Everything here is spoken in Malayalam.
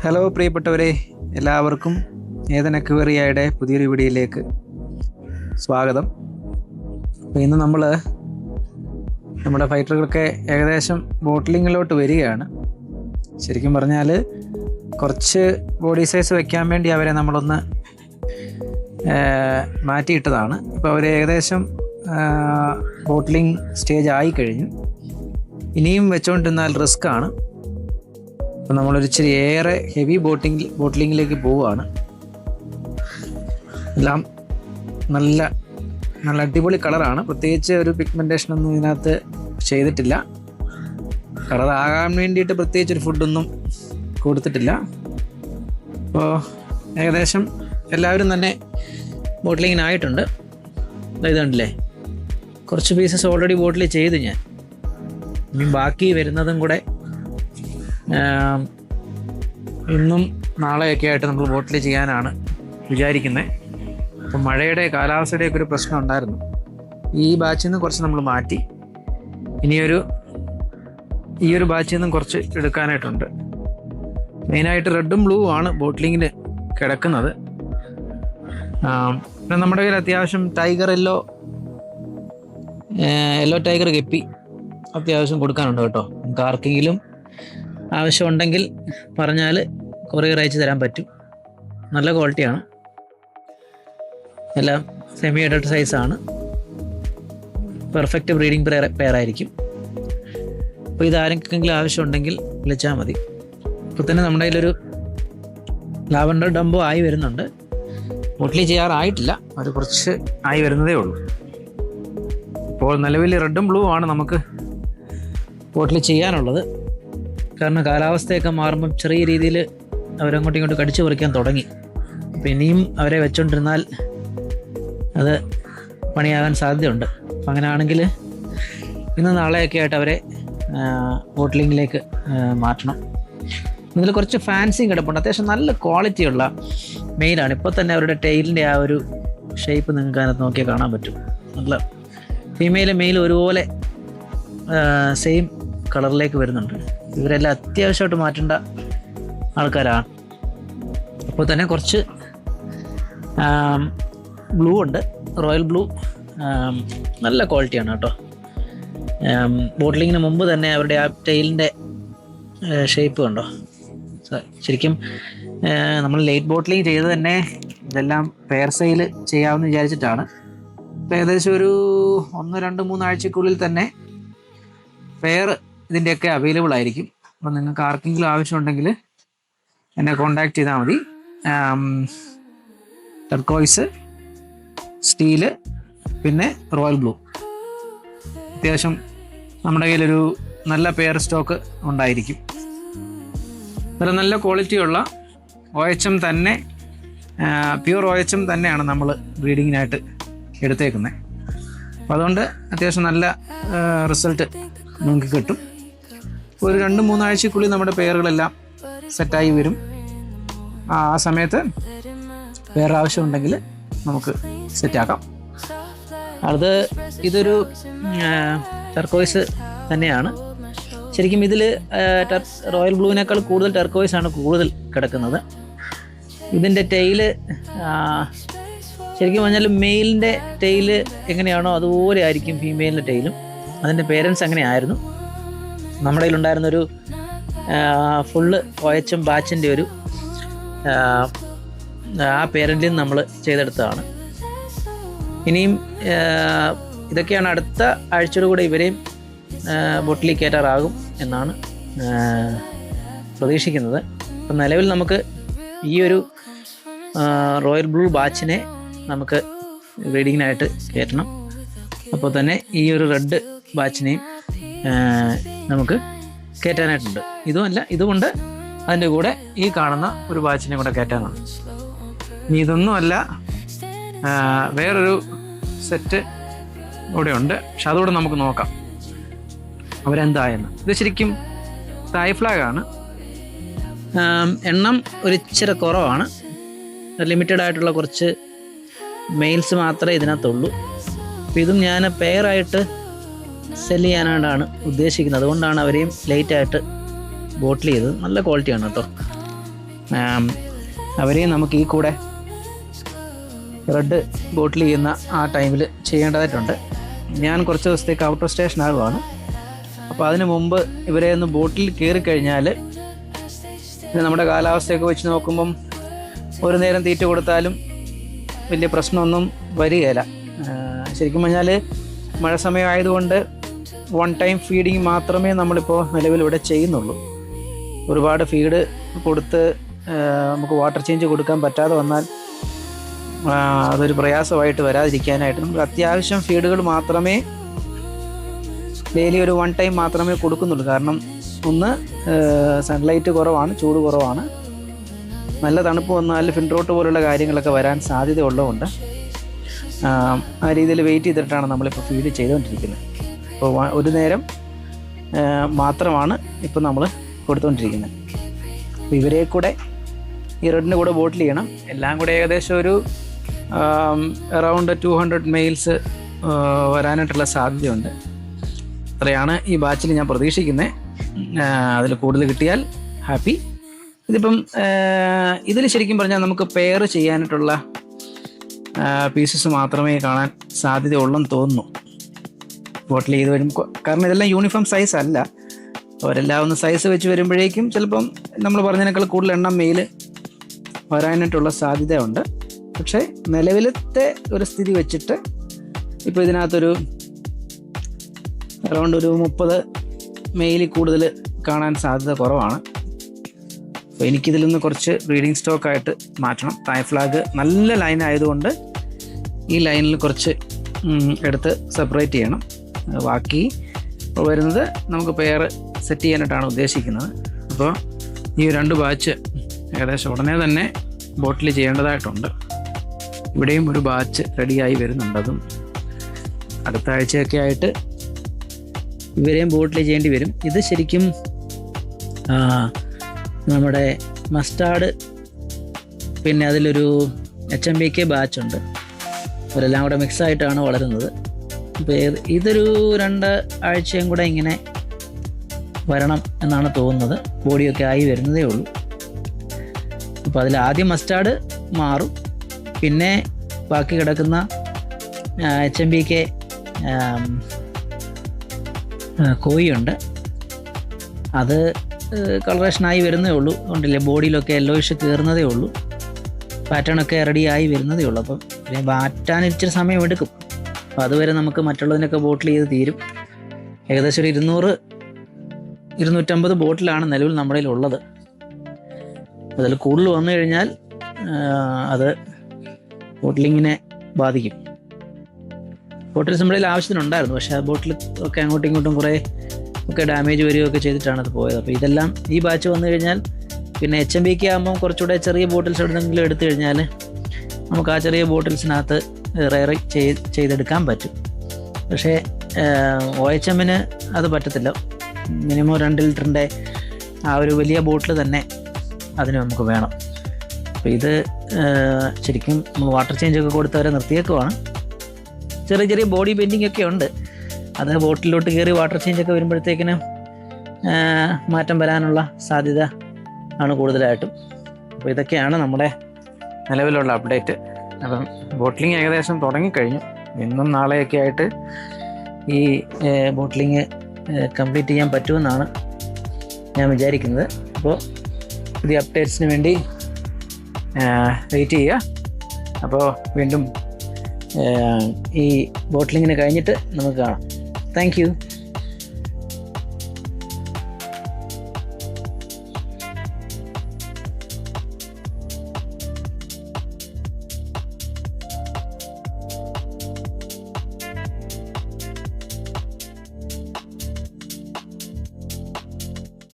ഹലോ പ്രിയപ്പെട്ടവരെ, എല്ലാവർക്കും ഏതൻ അക്വേറിയയുടെ പുതിയൊരു വീഡിയോയിലേക്ക് സ്വാഗതം. അപ്പോൾ ഇന്ന് നമ്മൾ നമ്മുടെ ഫൈറ്ററുകളൊക്കെ ഏകദേശം ബോട്ടിലിങ്ങിലോട്ട് വരികയാണ്. ശരിക്കും പറഞ്ഞാൽ കുറച്ച് ബോഡി സൈസ് വയ്ക്കാൻ വേണ്ടി അവരെ നമ്മളൊന്ന് മാറ്റിയിട്ടതാണ്. ഇപ്പോൾ അവർ ഏകദേശം ബോട്ടിലിംഗ് സ്റ്റേജ് ആയി കഴിഞ്ഞു. ഇനിയും വെച്ചുകൊണ്ടിരുന്നാൽ റിസ്ക്കാണ്. അപ്പോൾ നമ്മളൊരു ഇച്ചിരി ഏറെ ഹെവി ബോട്ടിലിങ്ങിലേക്ക് പോവുകയാണ്. എല്ലാം നല്ല നല്ല അടിപൊളി കളറാണ്. പ്രത്യേകിച്ച് ഒരു പിഗ്മെൻറ്റേഷനൊന്നും ഇതിനകത്ത് ചെയ്തിട്ടില്ല. കളറാകാൻ വേണ്ടിയിട്ട് പ്രത്യേകിച്ചൊരു ഫുഡൊന്നും കൊടുത്തിട്ടില്ല. അപ്പോൾ ഏകദേശം എല്ലാവരും തന്നെ ബോട്ടിലിങ്ങിനായിട്ടുണ്ട്. ഇത് കണ്ടില്ലേ, കുറച്ച് പീസസ് ഓൾറെഡി ബോട്ടിൽ ചെയ്ത് ഞാൻ. ഇനി ബാക്കി വരുന്നതും കൂടെ ഇന്നും നാളെയൊക്കെ ആയിട്ട് നമ്മൾ ബോട്ടിൽ ചെയ്യാനാണ് വിചാരിക്കുന്നത്. അപ്പം മഴയുടെ കാലാവസ്ഥയുടെയൊക്കെ ഒരു പ്രശ്നം ഉണ്ടായിരുന്നു. ഈ ബാച്ചിൽ നിന്ന് കുറച്ച് നമ്മൾ മാറ്റി. ഈ ഒരു ബാച്ചിൽ നിന്നും കുറച്ച് എടുക്കാനായിട്ടുണ്ട്. മെയിനായിട്ട് റെഡും ബ്ലൂ ആണ് ബോട്ടിലിങ്ങിൽ കിടക്കുന്നത്. പിന്നെ നമ്മുടെ കയ്യിൽ അത്യാവശ്യം ടൈഗർ യെല്ലോ ടൈഗർ ഗപ്പി അത്യാവശ്യം കൊടുക്കാനുണ്ട് കേട്ടോ. നമുക്ക് ആർക്കെങ്കിലും ആവശ്യമുണ്ടെങ്കിൽ പറഞ്ഞാൽ കൊറിയർ അയച്ചു തരാൻ പറ്റും. നല്ല ക്വാളിറ്റിയാണ്. എല്ലാം സെമി അഡൽട്ട് സൈസാണ്. പെർഫെക്റ്റ് ബ്രീഡിംഗ് പെയറായിരിക്കും. അപ്പോൾ ഇതാരെങ്കിലും ആവശ്യമുണ്ടെങ്കിൽ വിളിച്ചാൽ മതി. ഇപ്പോൾ തന്നെ നമ്മുടെ കയ്യിലൊരു ലാവൻഡർ ഡംബോ ആയി വരുന്നുണ്ട്. ബോട്ടിൽ ചെയ്യാറായിട്ടില്ല, അത് കുറച്ച് ആയി വരുന്നതേ ഉള്ളൂ. ഇപ്പോൾ നിലവിൽ റെഡും ബ്ലൂ ആണ് നമുക്ക് ബോട്ടിൽ ചെയ്യാനുള്ളത്. കാരണം കാലാവസ്ഥയൊക്കെ മാറുമ്പം ചെറിയ രീതിയിൽ അവരങ്ങോട്ടും ഇങ്ങോട്ടും കടിച്ചു പറിക്കാൻ തുടങ്ങി. അപ്പം ഇനിയും അവരെ വെച്ചുകൊണ്ടിരുന്നാൽ അത് പണിയാകാൻ സാധ്യതയുണ്ട്. അപ്പം അങ്ങനെയാണെങ്കിൽ ഇന്ന് നാളെയൊക്കെ ആയിട്ട് അവരെ ബോട്ടിലിങ്ങിലേക്ക് മാറ്റണം. ഇതിൽ കുറച്ച് ഫാൻസിയും കിടപ്പുണ്ട്. അത്യാവശ്യം നല്ല ക്വാളിറ്റിയുള്ള മെയിലാണ്. ഇപ്പോൾ തന്നെ അവരുടെ ടെയിലിൻ്റെ ആ ഒരു ഷേപ്പ് നിങ്ങൾക്ക് അതിനകത്ത് നോക്കിയാൽ കാണാൻ പറ്റും. നല്ല ഫീമെയിലും മെയിലും ഒരുപോലെ സെയിം കളറിലേക്ക് വരുന്നുണ്ട്. ഇവരെല്ലാം അത്യാവശ്യമായിട്ട് മാറ്റേണ്ട ആൾക്കാരാണ്. അപ്പോൾ തന്നെ കുറച്ച് ബ്ലൂ ഉണ്ട്, റോയൽ ബ്ലൂ. നല്ല ക്വാളിറ്റിയാണ് കേട്ടോ. ബോട്ടിലിങ്ങിന് മുമ്പ് തന്നെ അവരുടെ ആ ടെയിലിൻ്റെ ഷേപ്പ് കണ്ടോ. ശരിക്കും നമ്മൾ ലേറ്റ് ബോട്ടിലിങ് ചെയ്ത് തന്നെ ഇതെല്ലാം പെയർ സെയിൽ ചെയ്യാമെന്ന് വിചാരിച്ചിട്ടാണ്. ഇപ്പോൾ ഏകദേശം ഒരു 1-2-3 ആഴ്ചക്കുള്ളിൽ തന്നെ പെയർ ഇതിൻ്റെയൊക്കെ അവൈലബിൾ ആയിരിക്കും. അപ്പം നിങ്ങൾക്ക് ആർക്കെങ്കിലും ആവശ്യമുണ്ടെങ്കിൽ എന്നെ കോൺടാക്റ്റ് ചെയ്താൽ മതി. ടർക്കോയ്സ്, സ്റ്റീല്, പിന്നെ റോയൽ ബ്ലൂ. അത്യാവശ്യം നമ്മുടെ കയ്യിലൊരു നല്ല പെയർ സ്റ്റോക്ക് ഉണ്ടായിരിക്കും. വളരെ നല്ല ക്വാളിറ്റിയുള്ള OHM തന്നെ, പ്യൂർ OHM തന്നെയാണ് നമ്മൾ ബ്രീഡിങ്ങിനായിട്ട് എടുത്തേക്കുന്നത്. അപ്പോൾ അതുകൊണ്ട് അത്യാവശ്യം നല്ല റിസൾട്ട് നിങ്ങൾക്ക് കിട്ടും. ഒരു 2-3 ആഴ്ചക്കുള്ളിൽ നമ്മുടെ പെയറുകളെല്ലാം സെറ്റായി വരും. ആ സമയത്ത് പെയർ ആവശ്യമുണ്ടെങ്കിൽ നമുക്ക് സെറ്റാക്കാം. ഇതൊരു ടർക്കോയ്സ് തന്നെയാണ്. ശരിക്കും ഇതിൽ റോയൽ ബ്ലൂവിനേക്കാൾ കൂടുതൽ ടർക്കോയ്സ് ആണ് കൂടുതൽ കിടക്കുന്നത്. ഇതിൻ്റെ ടെയില് ശരിക്കും പറഞ്ഞാൽ മെയിലിൻ്റെ ടെയില് എങ്ങനെയാണോ അതുപോലെ ആയിരിക്കും ഫീമെയിലിൻ്റെ ടെയിലും. അതിൻ്റെ പേരൻസ് അങ്ങനെ ആയിരുന്നു. നമ്മുടെ കയ്യിലുണ്ടായിരുന്നൊരു ഫുള്ള് OHM ബാച്ചിൻ്റെ ഒരു ആ പേരൻറ്റിൽ നിന്ന് നമ്മൾ ചെയ്തെടുത്തതാണ്. ഇനിയും ഇതൊക്കെയാണ് അടുത്ത ആഴ്ചയോടുകൂടെ ഇവരെയും ബോട്ടിലിൽ കയറ്റാറാകും എന്നാണ് പ്രതീക്ഷിക്കുന്നത്. അപ്പം നിലവിൽ നമുക്ക് ഈ ഒരു റോയൽ ബ്ലൂ ബാച്ചിനെ നമുക്ക് ബ്രീഡിങ്ങിനായിട്ട് കയറ്റണം. അപ്പോൾ തന്നെ ഈ ഒരു റെഡ് ബാച്ചിനെയും നമുക്ക് കയറ്റാനായിട്ടുണ്ട്. ഇതുകൊണ്ട് അതിൻ്റെ കൂടെ ഈ കാണുന്ന ഒരു ബാച്ചിനെ കൂടെ കയറ്റാനാണ്. ഇനി ഇതൊന്നുമല്ല, വേറൊരു സെറ്റ് ഇവിടെ ഉണ്ട്. പക്ഷെ അതുകൂടെ നമുക്ക് നോക്കാം അവരെന്തായെന്ന്. ഇത് ശരിക്കും തായ് ഫ്ലാഗാണ്. എണ്ണം ഒരിച്ചിരി കുറവാണ്. ലിമിറ്റഡ് ആയിട്ടുള്ള കുറച്ച് മെയിൽസ് മാത്രമേ ഇതിനകത്തുള്ളൂ. അപ്പോൾ ഇതും ഞാൻ പെയറായിട്ട് സെല് ചെയ്യാനായിട്ടാണ് ഉദ്ദേശിക്കുന്നത്. അതുകൊണ്ടാണ് അവരെയും ലേറ്റായിട്ട് ബോട്ടിൽ ചെയ്തത്. നല്ല ക്വാളിറ്റിയാണ് കേട്ടോ. അവരെയും നമുക്ക് ഈ കൂടെ റെഡ് ബോട്ടിൽ ചെയ്യുന്ന ആ ടൈമിൽ ചെയ്യേണ്ടതായിട്ടുണ്ട്. ഞാൻ കുറച്ച് ദിവസത്തേക്ക് ഔട്ട് ഓഫ് സ്റ്റേഷൻ ആകുവാണ്. അപ്പോൾ അതിന് മുമ്പ് ഇവരെ ഒന്ന് ബോട്ടിൽ കയറി കഴിഞ്ഞാൽ നമ്മുടെ കാലാവസ്ഥയൊക്കെ വെച്ച് നോക്കുമ്പം ഒരു നേരം തീറ്റ കൊടുത്താലും വലിയ പ്രശ്നമൊന്നും വരികയില്ല. ശരിക്കും പറഞ്ഞാൽ മഴ സമയമായതുകൊണ്ട് വൺ ടൈം ഫീഡിങ് മാത്രമേ നമ്മളിപ്പോൾ നിലവിലിവിടെ ചെയ്യുന്നുള്ളൂ. ഒരുപാട് ഫീഡ് കൊടുത്ത് നമുക്ക് വാട്ടർ ചേഞ്ച് കൊടുക്കാൻ പറ്റാതെ വന്നാൽ അതൊരു പ്രയാസമായിട്ട് വരാതിരിക്കാനായിട്ട് നമുക്ക് അത്യാവശ്യം ഫീഡുകൾ മാത്രമേ ഡെയിലി ഒരു വൺ ടൈം മാത്രമേ കൊടുക്കുന്നുള്ളൂ. കാരണം ഒന്ന് സൺലൈറ്റ് കുറവാണ്, ചൂട് കുറവാണ്, നല്ല തണുപ്പ് വന്നാൽ ഫിൻട്രോട്ട് പോലുള്ള കാര്യങ്ങളൊക്കെ വരാൻ സാധ്യത ഉള്ളതുകൊണ്ട് ആ രീതിയിൽ വെയിറ്റ് ചെയ്തിട്ടാണ് നമ്മളിപ്പോൾ ഫീഡ് ചെയ്തുകൊണ്ടിരിക്കുന്നത്. അപ്പോൾ ഒരു നേരം മാത്രമാണ് ഇപ്പോൾ നമ്മൾ കൊടുത്തുകൊണ്ടിരിക്കുന്നത്. അപ്പോൾ ഇവരെ കൂടെ ഈ റെഡിൻ്റെ കൂടെ ബോട്ടിൽ ചെയ്യണം. എല്ലാം കൂടെ ഏകദേശം ഒരു അറൗണ്ട് 200 മെയിൽസ് വരാനായിട്ടുള്ള സാധ്യതയുണ്ട്. അത്രയാണ് ഈ ബാച്ചിൽ ഞാൻ പ്രതീക്ഷിക്കുന്നത്. അതിൽ കൂടുതൽ കിട്ടിയാൽ ഹാപ്പി. ഇതിപ്പം ഇതിൽ ശരിക്കും പറഞ്ഞാൽ നമുക്ക് പെയർ ചെയ്യാനായിട്ടുള്ള പീസസ് മാത്രമേ കാണാൻ സാധ്യതയുള്ളെന്ന് തോന്നുന്നു ബോട്ടിൽ ചെയ്ത് വരുമ്പോൾ. കാരണം ഇതെല്ലാം യൂണിഫോം സൈസ് അല്ല. അവരെല്ലാം ഒന്ന് സൈസ് വെച്ച് വരുമ്പോഴേക്കും ചിലപ്പം നമ്മൾ പറഞ്ഞതിനേക്കാൾ കൂടുതൽ എണ്ണം മെയിൽ വരാനായിട്ടുള്ള സാധ്യതയുണ്ട്. പക്ഷേ നിലവിലത്തെ ഒരു സ്ഥിതി വെച്ചിട്ട് ഇപ്പോൾ ഇതിനകത്തൊരു അറൗണ്ട് ഒരു 30 മെയിൽ കൂടുതൽ കാണാൻ സാധ്യത കുറവാണ്. അപ്പോൾ എനിക്കിതിൽ നിന്ന് കുറച്ച് ബ്രീഡിംഗ് സ്റ്റോക്കായിട്ട് മാറ്റണം. തായ് ഫ്ലാഗ് നല്ല ലൈൻ ആയതുകൊണ്ട് ഈ ലൈനിൽ കുറച്ച് എടുത്ത് സെപ്പറേറ്റ് ചെയ്യണം. ബാക്കി വരുന്നത് നമുക്ക് പെയർ സെറ്റ് ചെയ്യാനായിട്ടാണ് ഉദ്ദേശിക്കുന്നത്. അപ്പോൾ ഈ 2 ബാച്ച് ഏകദേശം ഉടനെ തന്നെ ബോട്ടിൽ ചെയ്യേണ്ടതായിട്ടുണ്ട്. ഇവിടെയും ഒരു ബാച്ച് റെഡിയായി വരുന്നുണ്ട്. അതും അടുത്ത ആഴ്ചയൊക്കെ ആയിട്ട് ഇവരെയും ബോട്ടിൽ ചെയ്യേണ്ടി വരും. ഇത് ശരിക്കും നമ്മുടെ മസ്റ്റാർഡ്, പിന്നെ അതിലൊരു HMBK ബാച്ചുണ്ട്. അവരെല്ലാം കൂടെ മിക്സായിട്ടാണ് വളരുന്നത്. അപ്പോൾ ഇതൊരു 2 ആഴ്ചയും കൂടെ ഇങ്ങനെ വരണം എന്നാണ് തോന്നുന്നത്. ബോഡിയൊക്കെ ആയി വരുന്നതേ ഉള്ളൂ. അപ്പോൾ അതിൽ ആദ്യം മസ്റ്റാർഡ് മാറും, പിന്നെ ബാക്കി കിടക്കുന്ന HMBK കോഴിയുണ്ട്. അത് കളറേഷനായി വരുന്നതേ ഉള്ളൂ. അതുകൊണ്ടില്ലേ ബോഡിയിലൊക്കെ യെല്ലോയിഷ് കയറുന്നതേ ഉള്ളൂ. പാറ്റേണൊക്കെ റെഡിയായി വരുന്നതേ ഉള്ളൂ. അപ്പം പിന്നെ മാറ്റാൻ ഇച്ചിരി സമയം എടുക്കും. അപ്പോൾ അതുവരെ നമുക്ക് മറ്റുള്ളതിനൊക്കെ ബോട്ടിൽ ചെയ്ത് തീരും. ഏകദേശം ഒരു 200-250 ബോട്ടിലാണ് നിലവിൽ നമ്മുടെ ഉള്ളത്. അതിൽ കൂടുതൽ വന്നു കഴിഞ്ഞാൽ അത് ബോട്ടിലിങ്ങിനെ ബാധിക്കും. ബോട്ടിൽസ് നമ്മുടെ ആവശ്യത്തിനുണ്ടായിരുന്നു, പക്ഷേ ആ ബോട്ടിൽ ഒക്കെ അങ്ങോട്ടും ഇങ്ങോട്ടും കുറേ ഒക്കെ ഡാമേജ് വരികയൊക്കെ ചെയ്തിട്ടാണ് അത് പോയത്. അപ്പോൾ ഇതെല്ലാം ഈ ബാച്ച് വന്നു കഴിഞ്ഞാൽ പിന്നെ HMBK ആകുമ്പം കുറച്ചുകൂടെ ചെറിയ ബോട്ടിൽസ് എവിടെയെങ്കിലും എടുത്തു കഴിഞ്ഞാൽ നമുക്ക് ആ ചെറിയ ബോട്ടിൽസിനകത്ത് റെയർ ചെയ്തെടുക്കാൻ പറ്റും. പക്ഷേ OHMന് അത് പറ്റത്തില്ല. മിനിമം 2 ലിറ്ററിൻ്റെ ആ ഒരു വലിയ ബോട്ടിൽ തന്നെ അതിന് നമുക്ക് വേണം. അപ്പോൾ ഇത് ശരിക്കും വാട്ടർ ചേഞ്ചൊക്കെ കൊടുത്തവരെ നിർത്തിയേക്കുവാണ്. ചെറിയ ചെറിയ ബോഡി പെയിൻറ്റിംഗ് ഒക്കെ ഉണ്ട്. അത് ബോട്ടിലോട്ട് കയറി വാട്ടർ ചേഞ്ചൊക്കെ വരുമ്പോഴത്തേക്കിന് മാറ്റം വരാനുള്ള സാധ്യത ആണ് കൂടുതലായിട്ടും. അപ്പോൾ ഇതൊക്കെയാണ് നമ്മുടെ നിലവിലുള്ള അപ്ഡേറ്റ്. അപ്പം ബോട്ടിലിങ് ഏകദേശം തുടങ്ങിക്കഴിഞ്ഞു. ഇന്നും നാളെയൊക്കെ ആയിട്ട് ഈ ബോട്ടിലിങ് കംപ്ലീറ്റ് ചെയ്യാൻ പറ്റുമെന്നാണ് ഞാൻ വിചാരിക്കുന്നത്. അപ്പോൾ പുതിയ അപ്ഡേറ്റ്സിന് വേണ്ടി വെയിറ്റ് ചെയ്യുക. അപ്പോൾ വീണ്ടും ഈ ബോട്ടിലിങ്ങിന് കഴിഞ്ഞിട്ട് നമുക്ക് കാണാം. Thank you.